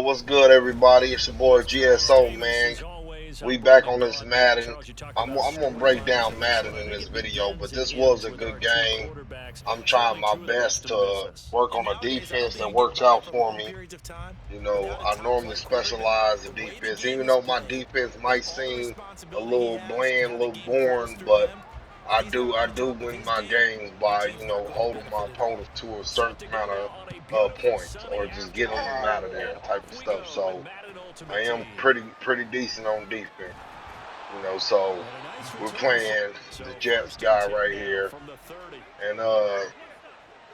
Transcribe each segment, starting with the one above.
What's good, everybody? It's your boy GSO, man. We back on this Madden. I'm gonna break down Madden in this video, but this was a good game. I'm trying my best to work on a defense that works out for me. I normally specialize in defense, even though my defense might seem a little bland, a little boring, but I do win my games by holding my opponents to a certain amount of points or just getting them out of there type of stuff. So I am pretty decent on defense. So we're playing the Jets guy right here, and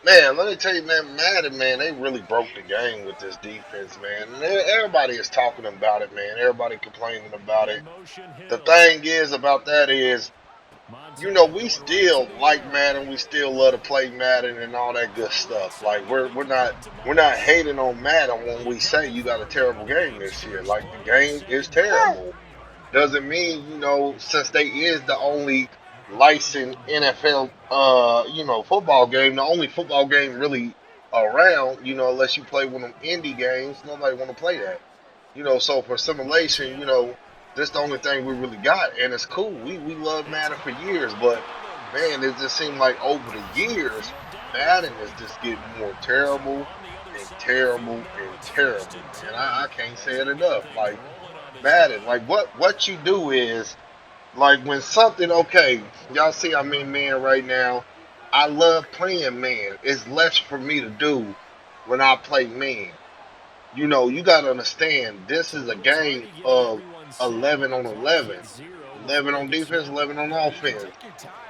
man, let me tell you, man, Madden, man, they really broke the game with this defense, man. And everybody is talking about it, man. Everybody complaining about it. The thing is about that is, we still like Madden. We still love to play Madden and all that good stuff. Like we're not hating on Madden when we say you got a terrible game this year. Like the game is terrible. Doesn't mean since they is the only licensed NFL football game, the only football game really around. Unless you play one of them indie games, nobody want to play that. So for simulation, this the only thing we really got, and it's cool. We love Madden for years, but man, it just seemed like over the years, Madden is just getting more terrible and terrible and terrible. And I can't say it enough. Like Madden, like what you do is like when something okay, y'all see I'm in man right now. I love playing man. It's less for me to do when I play man. You got to understand, this is a game of 11 on 11. 11 on defense, 11 on offense.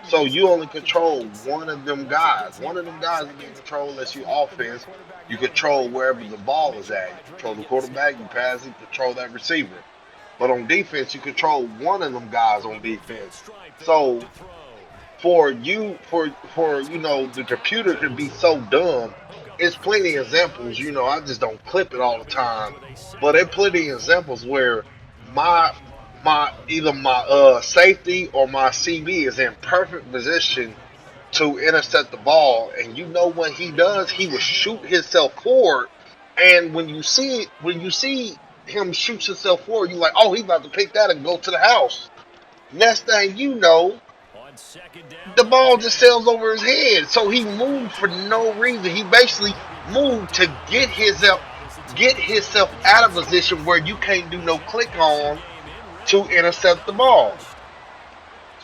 So you only control one of them guys. One of them guys you can control unless you offense. You control wherever the ball is at. You control the quarterback, you pass it, control that receiver. But on defense, you control one of them guys on defense. So for the computer to be so dumb, it's plenty of examples. I just don't clip it all the time, but there plenty of examples where my my either my safety or my CB is in perfect position to intercept the ball, and what he does, he will shoot himself forward, and when you see him shoot himself forward, you're like, oh, he about to pick that and go to the house. Next thing you know, the ball just sails over his head. So he moved for no reason. He basically moved to get himself out of position where you can't do no click on to intercept the ball.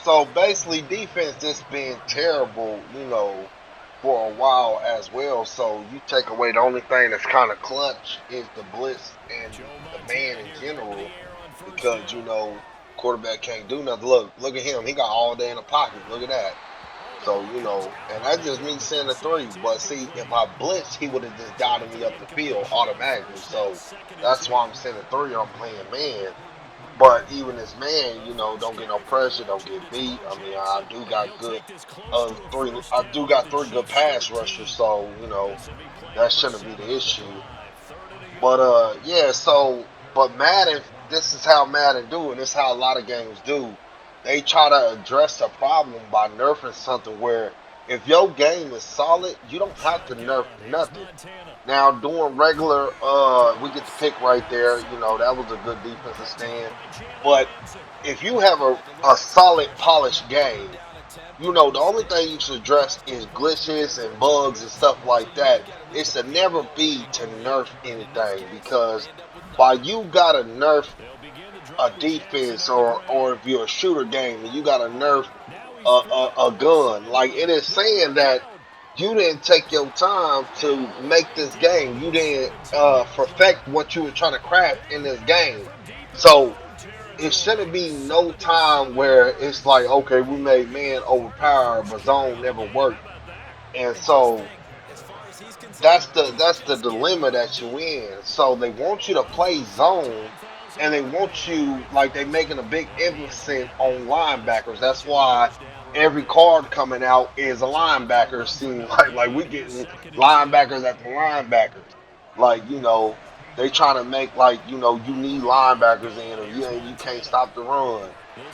So basically, defense just been terrible, for a while as well. So you take away the only thing that's kind of clutch is the blitz and the man in general, because quarterback can't do nothing. Look at him. He got all day in the pocket. Look at that. So, and that's just me sending a three. But see, if I blitzed, he would have just dotted me up the field automatically. So that's why I'm sending three. I'm playing man. But even as man, don't get no pressure, don't get beat. I mean, I do got three good pass rushers, so that shouldn't be the issue. But yeah, but Madden, this is how Madden do, and this is how a lot of games do. They try to address a problem by nerfing something where if your game is solid, you don't have to nerf nothing. Now, doing regular, we get the pick right there. That was a good defensive stand. But if you have a solid, polished game, the only thing you should address is glitches and bugs and stuff like that. It's to never be to nerf anything, because by you gotta nerf a defense, or if you're a shooter game and you gotta nerf a gun, like it is saying that you didn't take your time to make this game. You didn't perfect what you were trying to craft in this game. So it shouldn't be no time where it's like, okay, we made man overpower, but zone never worked. And so that's the dilemma that you in. So they want you to play zone, and they want you, like, they making a big emphasis on linebackers. That's why every card coming out is a linebacker. Seem like we getting linebackers at the linebackers. Like, they trying to make like, you need linebackers in, or you can't stop the run,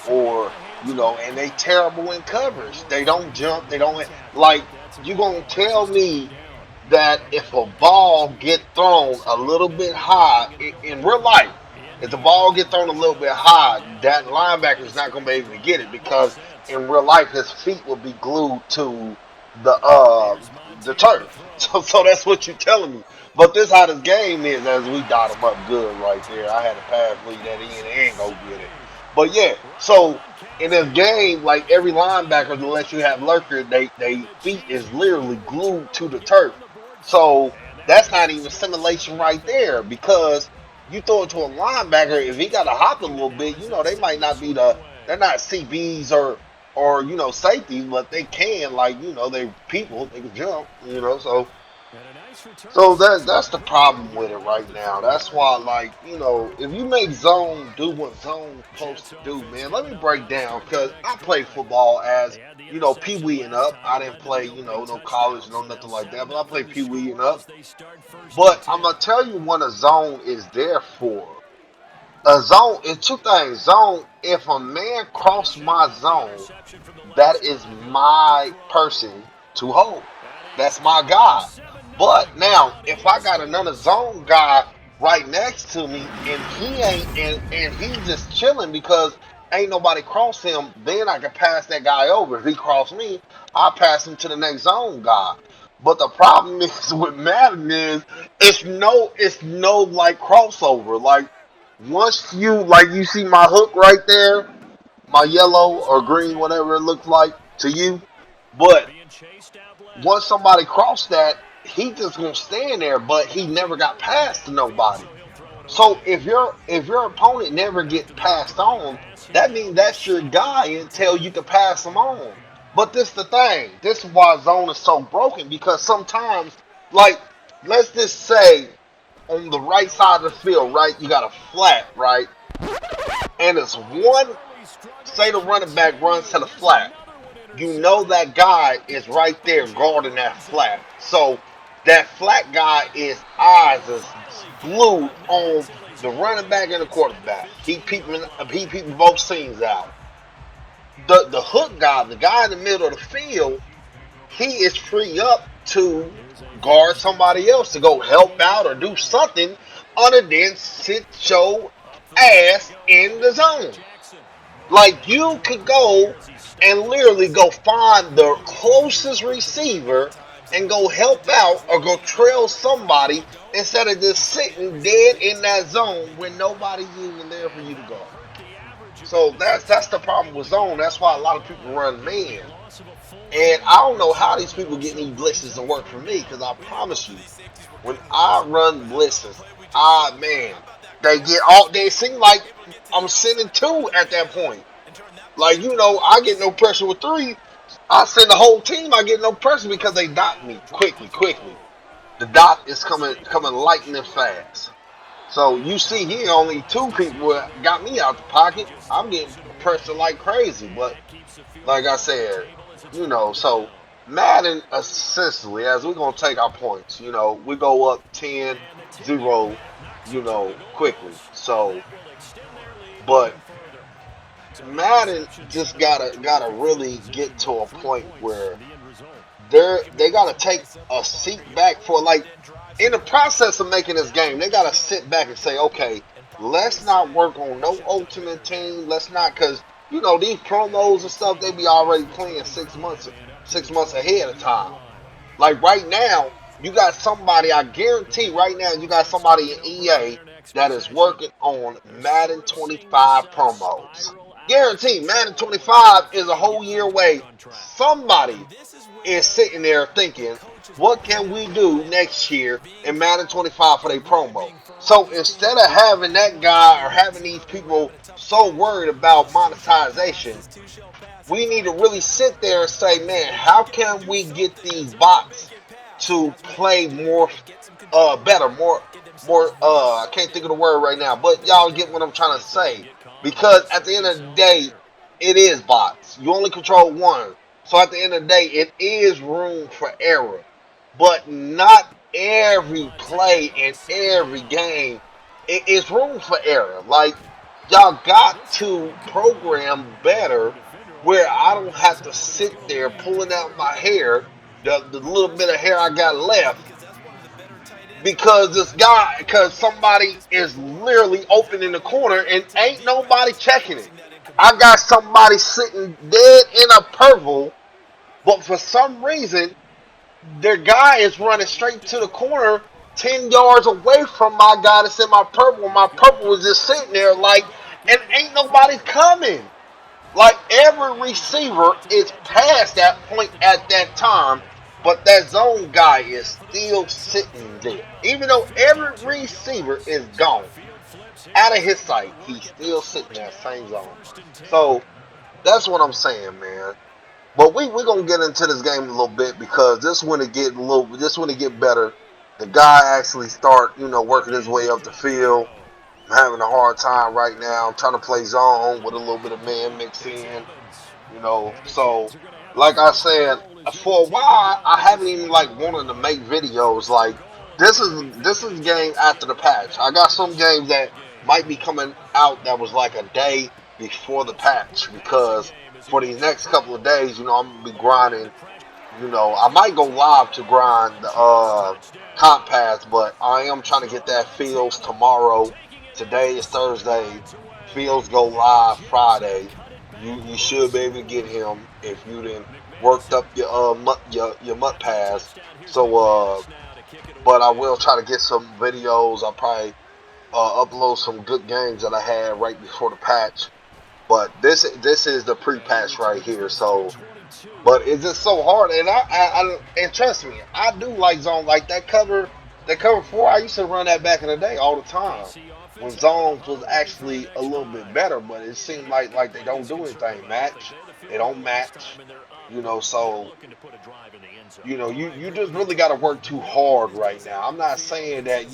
or and they terrible in coverage. They don't jump. They don't, like, you gonna tell me that if a ball get thrown a little bit high in real life, if the ball get thrown a little bit high, that linebacker is not going to be able to get it because in real life his feet will be glued to the uh the turf. So that's what you're telling me. But this how this game is as we dot them up good right there. I had a pass lead that in and go get it. But yeah, so in this game, like every linebacker, unless you have lurker, they feet is literally glued to the turf. So that's not even simulation right there because you throw it to a linebacker, if he got to hop a little bit, they might not be they're not CBs or safeties, but they can they people, they can jump, so that's the problem with it right now. That's why, if you make zone do what zone's supposed to do, man. Let me break down because I played football as pee wee and up. I didn't play no college, no nothing like that, but I played pee wee and up. But I'm gonna tell you what a zone is there for. A zone is two things. Zone, if a man cross my zone, that is my person to hold. That's my guy. But now, if I got another zone guy right next to me and he ain't and he's just chilling because ain't nobody cross him, then I can pass that guy over. If he cross me, I'll pass him to the next zone guy. But the problem is with Madden is it's no like crossover. Like once you see my hook right there, my yellow or green, whatever it looks like to you. But once somebody crossed that, he just gonna stand there, but he never got past to nobody. So if your opponent never gets passed on, that means that's your guy until you can pass him on. But this the thing. This is why zone is so broken because sometimes, like, let's just say on the right side of the field, right, you got a flat, right, and it's one. Say the running back runs to the flat. You know that guy is right there guarding that flat. So that flat guy is eyes is glued on the running back and the quarterback. He peeping both scenes out. The hook guy, the guy in the middle of the field, he is free up to guard somebody else to go help out or do something other than sit your ass in the zone. Like you could go and literally go find the closest receiver and go help out or go trail somebody instead of just sitting dead in that zone when nobody's even there for you to go. So that's the problem with zone. That's why a lot of people run man. And I don't know how these people get these blitzes to work for me because I promise you, when I run blitzes, man, they seem like I'm sending two at that point. Like, I get no pressure with three. I send the whole team, I get no pressure because they dot me quickly. The dot is coming lightning fast. So you see here, only two people got me out the pocket. I'm getting pressure like crazy. But like I said, so Madden essentially, as we're going to take our points, we go up 10-0, quickly. So, but Madden just gotta really get to a point where they gotta take a seat back for like in the process of making this game, they gotta sit back and say, okay, let's not work on no ultimate team. Let's not because these promos and stuff they be already playing 6 months ahead of time. Like right now, you got somebody. I guarantee right now you got somebody in EA that is working on Madden 25 promos. Guarantee Madden 25 is a whole year away. Somebody is sitting there thinking, what can we do next year in Madden 25 for their promo? So instead of having that guy or having these people so worried about monetization, we need to really sit there and say, man, how can we get these bots to play more, better, more. I can't think of the word right now, but y'all get what I'm trying to say. Because at the end of the day, it is bots. You only control one. So at the end of the day, it is room for error. But not every play in every game, it is room for error. Like, y'all got to program better where I don't have to sit there pulling out my hair, the little bit of hair I got left, because because somebody is literally open in the corner and ain't nobody checking it. I got somebody sitting dead in a purple, but for some reason their guy is running straight to the corner 10 yards away from my guy that's in my purple. My purple was just sitting there like, and ain't nobody coming. Like every receiver is past that point at that time, but that zone guy is still sitting there. Even though every receiver is gone out of his sight, he's still sitting in that same zone. So that's what I'm saying, man. But we're gonna get into this game a little bit because this one to get better. The guy actually start, working his way up the field. I'm having a hard time right now. I'm trying to play zone with a little bit of man mixed in. So like I said, for a while I haven't even like wanted to make videos. Like this is game after the patch. I got some games that might be coming out that was like a day before the patch because for these next couple of days, I'm gonna be grinding. I might go live to grind the comp pass, but I am trying to get that Fields tomorrow. Today is Thursday. Fields go live Friday. You should be able to get him if you didn't worked up your MUT pass. So but I will try to get some videos. I'll probably upload some good games that I had right before the patch. But this is the pre-patch right here. So but it's just so hard, and and trust me, I do like zone like that cover four. I used to run that back in the day all the time when zones was actually a little bit better, but it seemed like they don't do anything they don't match, So you just really got to work too hard right now. I'm not saying that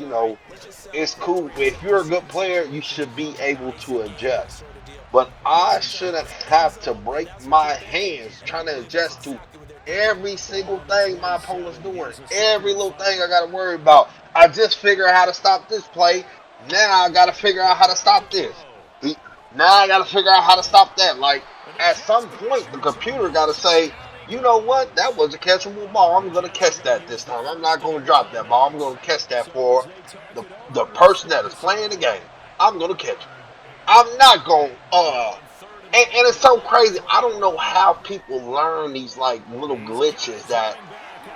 it's cool if you're a good player, you should be able to adjust. But I shouldn't have to break my hands trying to adjust to every single thing my opponent's doing. Every little thing I got to worry about. I just figure out how to stop this play. Now I got to figure out how to stop this. Now I got to figure out how to stop that. Like, at some point, the computer got to say, you know what? That was a catchable ball. I'm going to catch that this time. I'm not going to drop that ball. I'm going to catch that for the person that is playing the game. I'm going to catch it. I'm not going and it's so crazy. I don't know how people learn these like little glitches that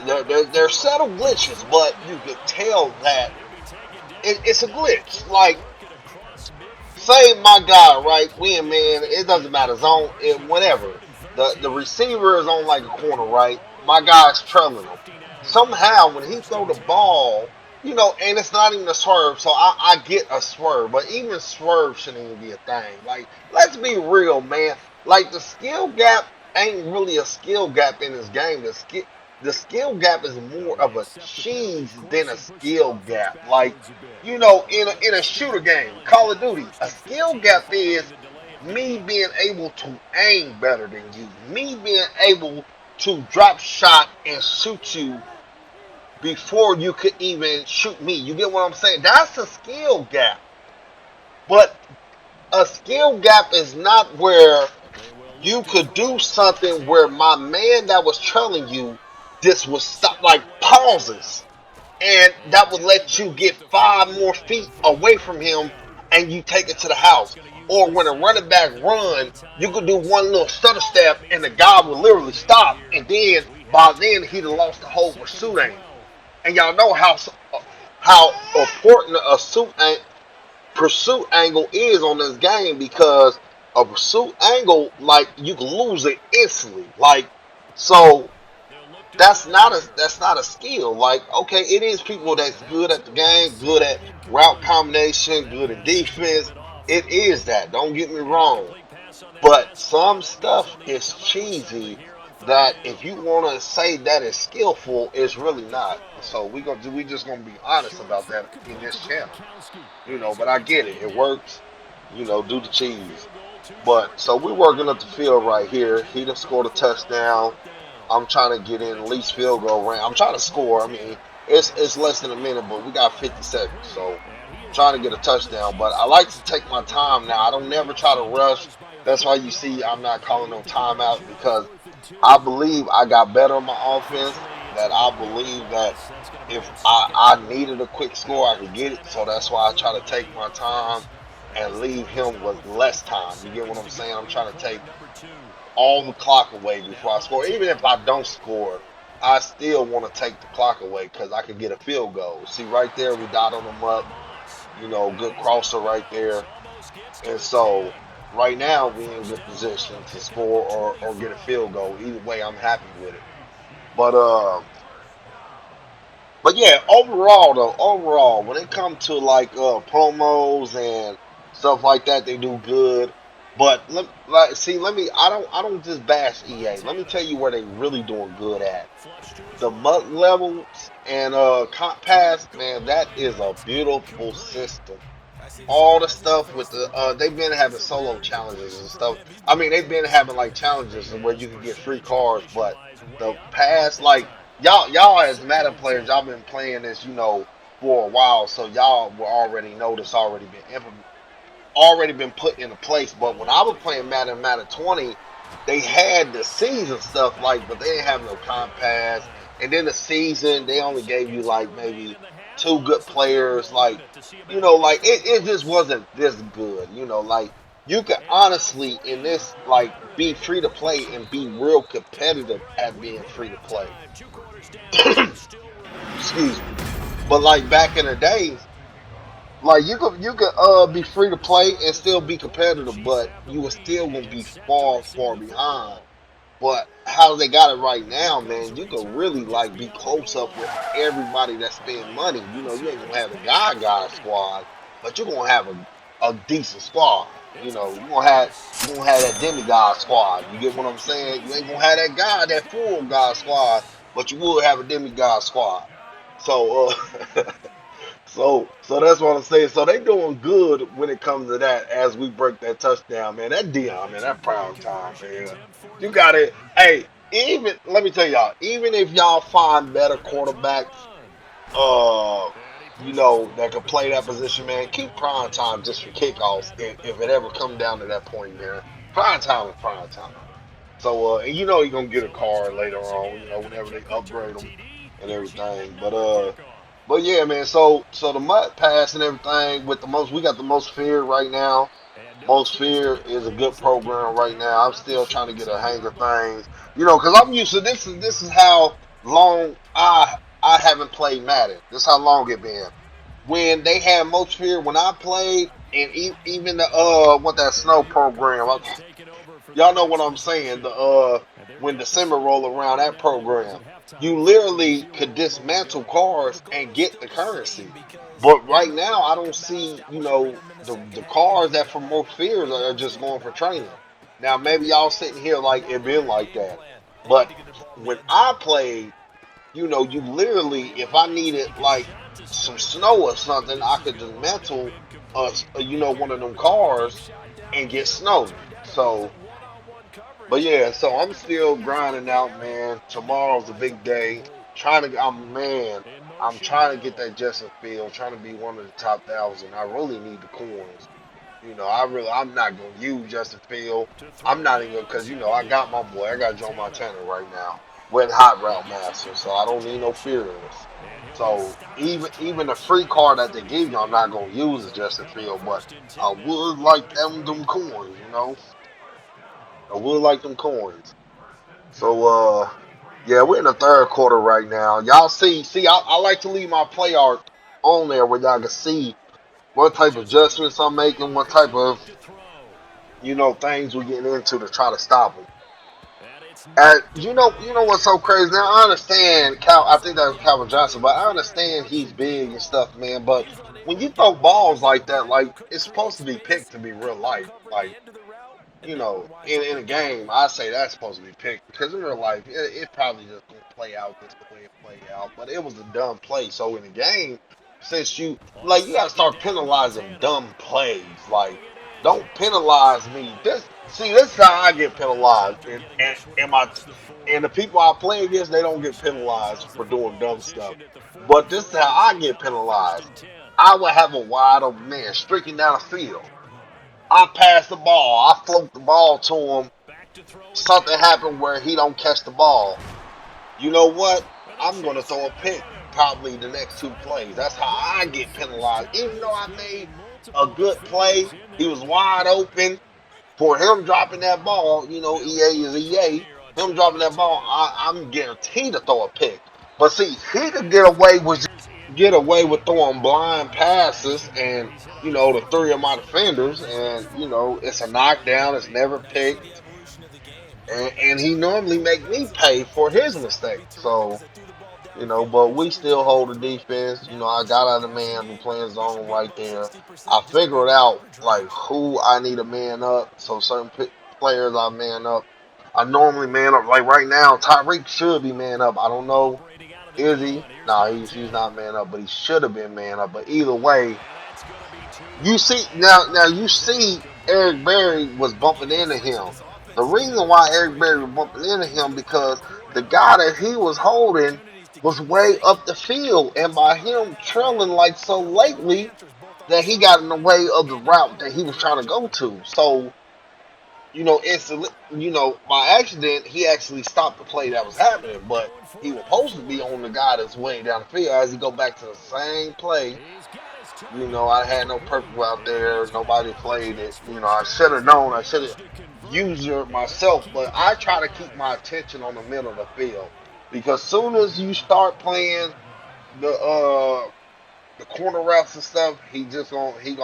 they're subtle glitches, but you can tell that it's a glitch. Like, say my guy, right? We in man, it doesn't matter, zone, whatever. The receiver is on like a corner, right? My guy's trailing him. Somehow when he throw the ball, and it's not even a swerve, so I get a swerve, but even swerve shouldn't even be a thing. Like, let's be real, man. Like, the skill gap ain't really a skill gap in this game. The skill gap is more of a cheese than a skill gap. Like, in a shooter game, Call of Duty, a skill gap is me being able to aim better than you, me being able to drop shot and shoot you before you could even shoot me. You get what I'm saying? That's a skill gap. But a skill gap is not where you could do something where my man that was trailing you this would stop, like pauses, and that would let you get 5 more feet away from him and you take it to the house. Or when a running back run, you could do one little stutter step and the guy would literally stop, and then by then he'd have lost the whole pursuit aim. And y'all know how important a pursuit angle is on this game, because a pursuit angle, like, you can lose it instantly. Like, so that's not a skill. Like, okay, it is people that's good at the game, good at route combination, good at defense. It is that. Don't get me wrong. But some stuff is cheesy that if you want to say that is skillful, it's really not. So we just gonna be honest about that in this channel. But I get it. It works. Do the cheese. But so we're working up the field right here. He done scored a touchdown. I'm trying to get in at least field goal range. I'm trying to score. I mean, it's less than a minute, but we got 50 seconds. So I'm trying to get a touchdown. But I like to take my time now. I don't never try to rush. That's why you see I'm not calling no timeout, because I believe I got better on my offense. that I believe that if I needed a quick score, I could get it. So that's why I try to take my time and leave him with less time. You get what I'm saying? I'm trying to take all the clock away before I score. Even if I don't score, I still want to take the clock away because I can get a field goal. See, right there, we dotted them up. Good crosser right there. And so right now we in good position to score or get a field goal. Either way, I'm happy with it. But but yeah, overall, when it comes to like promos and stuff like that, they do good. But let me. I don't just bash EA. Let me tell you where they really doing good at. The mud levels and comp pass, man, that is a beautiful system. All the stuff with the they've been having solo challenges and stuff. I mean, they've been having like challenges where you can get free cars, but the past like y'all as Madden players, y'all been playing this, for a while, so y'all will already know this already been implemented, already been put into place. But when I was playing Madden 20, they had the season stuff like, but they didn't have no comp pass. And then the season, they only gave you like maybe two good players. Like, like it just wasn't this good. Like you could honestly in this like be free to play and be real competitive at being free to play. Excuse me. But like back in the day, like you could be free to play and still be competitive, but you were still gonna be far behind. But how they got it right now, man, you can really like be close up with everybody that spend money. You ain't gonna have a guy squad, but you're gonna have a decent squad. You're gonna have that demigod squad. You get what I'm saying? You ain't gonna have that guy, that full god squad, but you will have a demigod squad. So So that's what I'm saying. So they doing good when it comes to that. As we break that touchdown, man, that Dion, man, that prime time, man. You got it. Hey, even let me tell y'all, even if y'all find better quarterbacks, uh, that could play that position, man, keep prime time just for kickoffs. If it ever come down to that point, man, prime time is prime time. So, and you're gonna get a car later on, whenever they upgrade them and everything. But yeah, man. So the mud pass and everything with the most, we got the most fear right now. Most fear is a good program right now. I'm still trying to get a hang of things, because I'm used to this. This is how long I haven't played Madden. This is how long it been. When they had most fear when I played, and even the what that snow program. Y'all know what I'm saying. The when December roll around, that program, you literally could dismantle cars and get the currency. But right now, I don't see, the cars that for most fears are just going for training. Now maybe y'all sitting here like it been like that, but when I played, you literally, if I needed like some snow or something, I could dismantle, one of them cars and get snow. So. But yeah, so I'm still grinding out, man. Tomorrow's a big day. I'm trying to get that Justin Field, trying to be one of the top 1,000. I really need the coins. I'm not gonna use Justin Field. I'm not even because I got my boy. I got Joe Montana right now with Hot Route Master, so I don't need no fearless. So even the free card that they give you, I'm not gonna use it Justin Field, but I would like them coins, I would like them coins. So yeah, we're in the third quarter right now. Y'all see, I like to leave my play art on there where y'all can see what type of adjustments I'm making, what type of things we're getting into to try to stop them. And you know what's so crazy? Now I understand Cal. I think that was Calvin Johnson, but I understand he's big and stuff, man. But when you throw balls like that, like it's supposed to be picked to be real life, like. In a game, I say that's supposed to be picked because in real life, it probably just gonna play out just the way it played out. But it was a dumb play. So in the game, since you gotta start penalizing dumb plays. Like, don't penalize me. This is how I get penalized, and the people I play against, they don't get penalized for doing dumb stuff. But this is how I get penalized. I would have a wide open man streaking down the field. I pass the ball. I float the ball to him. Something happened where he don't catch the ball. You know what? I'm going to throw a pick probably the next two plays. That's how I get penalized. Even though I made a good play, he was wide open. For him dropping that ball, EA is EA. Him dropping that ball, I'm guaranteed to throw a pick. But see, he could get away with throwing blind passes and the three of my defenders, and it's a knockdown, it's never picked, and he normally make me pay for his mistake. So but we still hold the defense. I got out a man who playing zone right there. I figured out like who I need to man up. So certain players I man up. I normally man up. Like right now, Tyreek should be man up. I don't know. Is he? No, he's not man up, but he should have been man up. But either way, you see now you see Eric Berry was bumping into him. The reason why Eric Berry was bumping into him because the guy that he was holding was way up the field, and by him trailing like so lately that he got in the way of the route that he was trying to go to. So instantly, by accident, he actually stopped the play that was happening, but he was supposed to be on the guy that's way down the field as he go back to the same play. I had no purple out there. Nobody played it. I should have known. I should have used it myself. But I try to keep my attention on the middle of the field because soon as you start playing the the corner routes and stuff, he already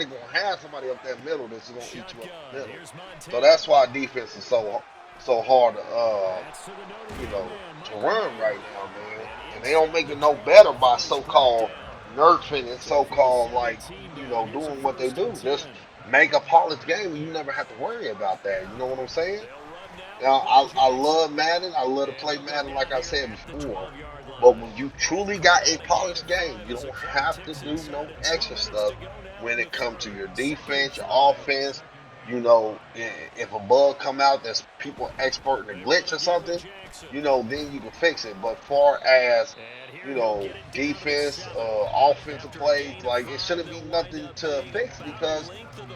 gonna have somebody up that middle that's gonna eat you up the middle. So that's why defense is so hard to run right now, man. And they don't make it no better by so-called nerfing and so-called doing what they do. Just make a polished game and you never have to worry about that. You know what I'm saying? Now I love Madden. I love to play Madden like I said before. But when you truly got a polished game, you don't have to do no extra stuff when it comes to your defense, your offense. If a bug come out that's people exporting a glitch or something, then you can fix it. But far as defense, offensive plays, like it shouldn't be nothing to fix because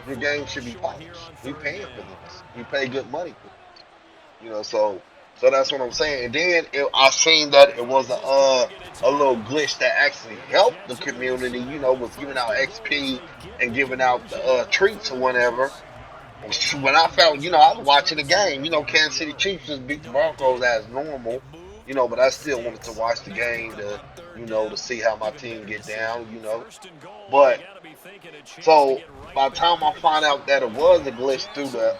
your game should be polished. We paying for this. We pay good money for this. So that's what I'm saying. And then I seen that it was a little glitch that actually helped the community. Was giving out XP and giving out treats or whatever. When I felt, I was watching the game. Kansas City Chiefs just beat the Broncos as normal. But I still wanted to watch the game to see how my team get down. But so by the time I find out that it was a glitch through the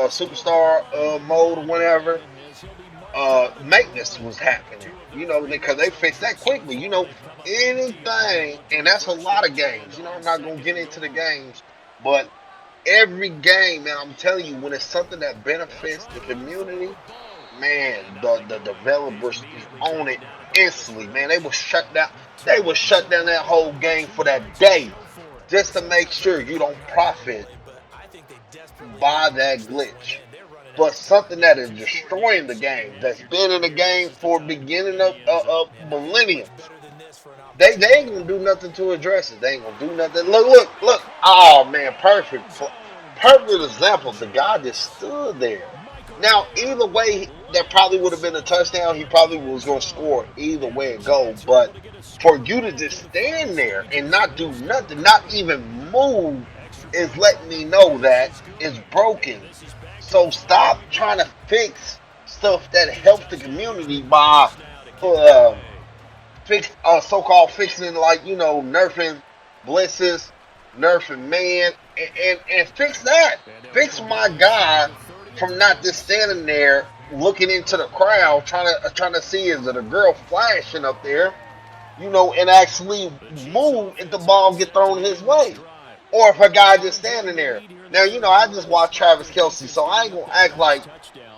superstar mode or whatever, maintenance was happening. Because they fixed that quickly. Anything, and that's a lot of games. I'm not gonna get into the games, but every game, man, I'm telling you, when it's something that benefits the community, man, the developers is on it instantly, man. They will shut down. They will shut down that whole game for that day, just to make sure you don't profit by that glitch. But something that is destroying the game, that's been in the game for beginning of millenniums. They ain't gonna do nothing to address it. They ain't gonna do nothing. Look. Oh man, perfect example. The guy just stood there. Now, either way, that probably would have been a touchdown. He probably was gonna score either way it goes. But for you to just stand there and not do nothing, not even move, is letting me know that it's broken. So stop trying to fix stuff that helps the community by uh, so-called fixing, like nerfing blitzes, nerfing man, and fix that. Fix my guy from not just standing there looking into the crowd trying to see is it a girl flashing up there, and actually move if the ball get thrown his way, or if a guy just standing there. Now I just watched Travis Kelce, so I ain't gonna act like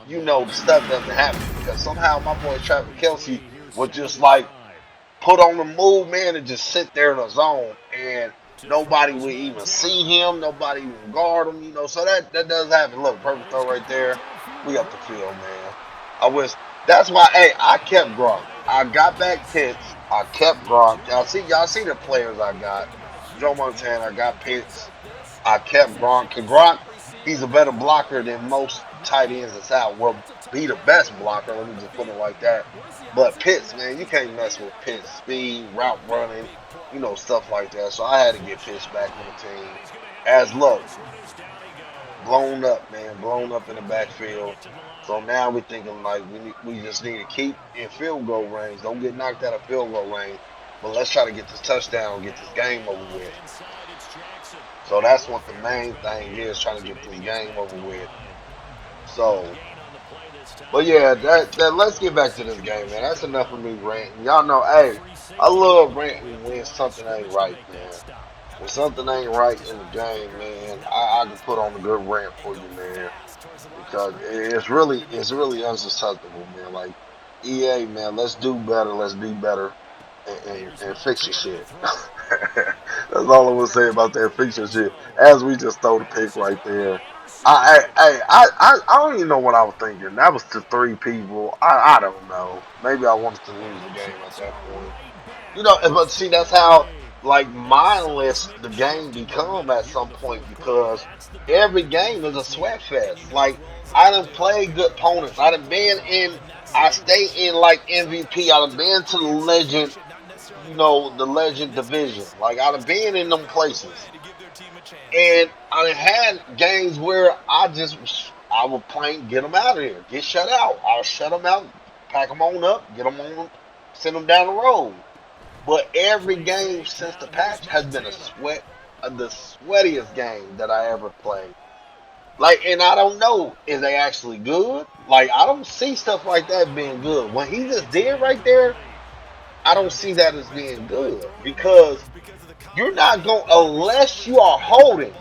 the stuff doesn't happen because somehow my boy Travis Kelce was just like put on the move, man, and just sit there in a zone, and nobody would even see him, nobody would guard him, so that does happen. Look, perfect throw right there. We up the field, man. That's why, hey, I kept Gronk. I got back Pitts. I kept Gronk. Y'all see the players I got. Joe Montana, I got Pitts. I kept Gronk. 'Cause Gronk, he's a better blocker than most tight ends that's out will be the best blocker. Let me just put it like that. But Pitts, man, you can't mess with Pitts. Speed, route running, stuff like that. So I had to get Pitts back on the team. As look, blown up, man, blown up in the backfield. So now we're thinking like we just need to keep in field goal range. Don't get knocked out of field goal range. But let's try to get this touchdown, get this game over with. So that's what the main thing is, trying to get this game over with. So, but yeah, that let's get back to this game, man. That's enough of me ranting. Y'all know, hey, I love ranting when something ain't right, man. When something ain't right in the game, man, I can put on a good rant for you, man. Because it's really unsusceptible, man. Like EA, man, let's do better, let's be better, and fix your shit. That's all I'm gonna say about that. Fix your shit. As we just throw the pick right there. I don't even know what I was thinking. That was to three people. I don't know. Maybe I wanted to lose the game at that point. But see, that's how like mindless the game become at some point because every game is a sweat fest. Like I done played good opponents. I stay in like MVP. I done been to the legend, the legend division. Like I done been in them places. And I done had games where I would play, get them out of here, get shut out. I'll shut them out, pack them on up, get them on, send them down the road. But every game since the patch has been the sweatiest game that I ever played. Like, and I don't know, is they actually good? Like, I don't see stuff like that being good. What he just did right there, I don't see that as being good because you're not going unless you are holding.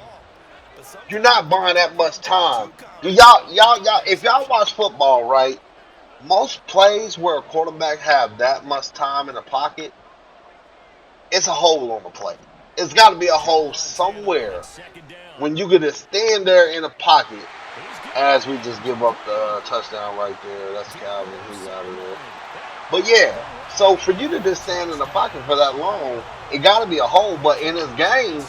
You're not buying that much time. Y'all, if y'all watch football, right? Most plays where a quarterback have that much time in the pocket, it's a hole on the play. It's got to be a hole somewhere when you could just stand there in the pocket as we just give up the touchdown right there. That's Calvin. He's out of there. But yeah, so for you to just stand in the pocket for that long, it got to be a hole. But in this game,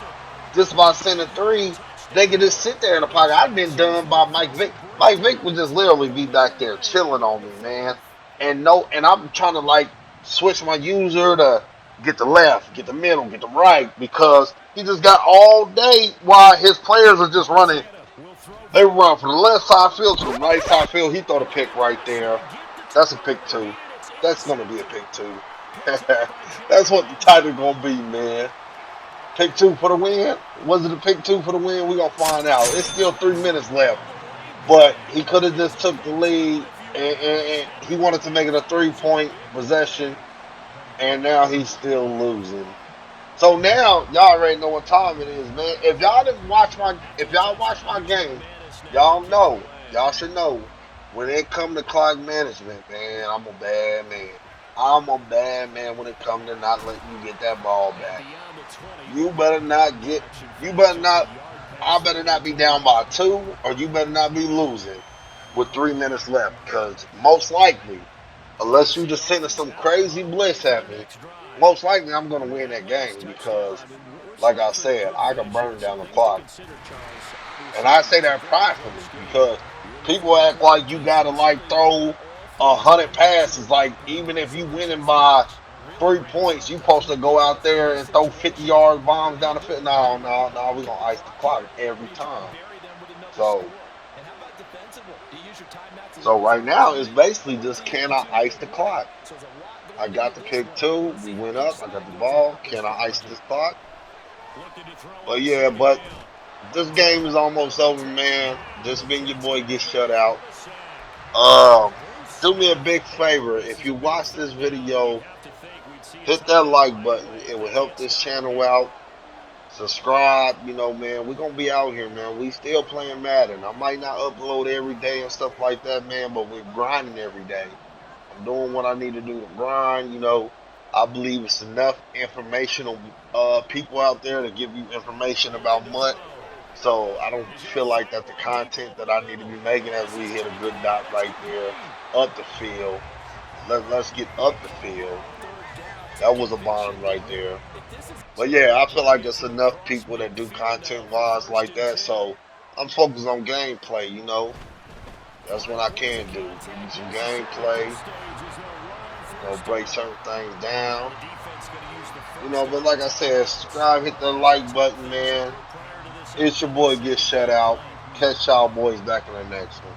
just by sending three, they could just sit there in the pocket. I've been done by Mike Vick. Mike Vick would just literally be back there chilling on me, man. And I'm trying to like switch my user to get the left, get the middle, get the right because he just got all day while his players are just running. They run from the left side field to the right side field. He throw the pick right there. That's a pick two. That's gonna be a pick two. That's what the title gonna be, man. Pick two for the win? Was it a pick two for the win? We're gonna find out. It's still 3 minutes left. But he could have just took the lead and he wanted to make it a 3-point possession and now he's still losing. So now y'all already know what time it is, man. If y'all watch my game, y'all should know when it come to clock management, man, I'm a bad man. I'm a bad man when it comes to not letting you get that ball back. You better not get. You better not. I better not be down by two, or you better not be losing with 3 minutes left. Because most likely, unless you just sending some crazy blitz at me, most likely I'm gonna win that game because, like I said, I can burn down the clock. And I say that pridefully because people act like you gotta like throw 100 passes. Like even if you winning by 3 points, you supposed to go out there and throw 50-yard bombs down the field. No, we gonna ice the clock every time. So, so right now it's basically just can I ice the clock? I got the pick two. We went up. I got the ball. Can I ice this clock? But yeah, but this game is almost over, man. Just been your boy get shut out. Do me a big favor. If you watch this video, hit that like button. It will help this channel out. Subscribe, man. We're going to be out here, man. We still playing Madden. I might not upload every day and stuff like that, man, but we're grinding every day. I'm doing what I need to do to grind, I believe it's enough informational people out there to give you information about MUT. So I don't feel like that's the content that I need to be making as we hit a good dot right there up the field. Let's get up the field. That was a bomb right there. But yeah, I feel like there's enough people that do content wise like that. So I'm focused on gameplay, That's what I can do. Give you some gameplay. Break certain things down. But like I said, subscribe, hit the like button, man. It's your boy Get Shut Out. Catch y'all boys back in the next one.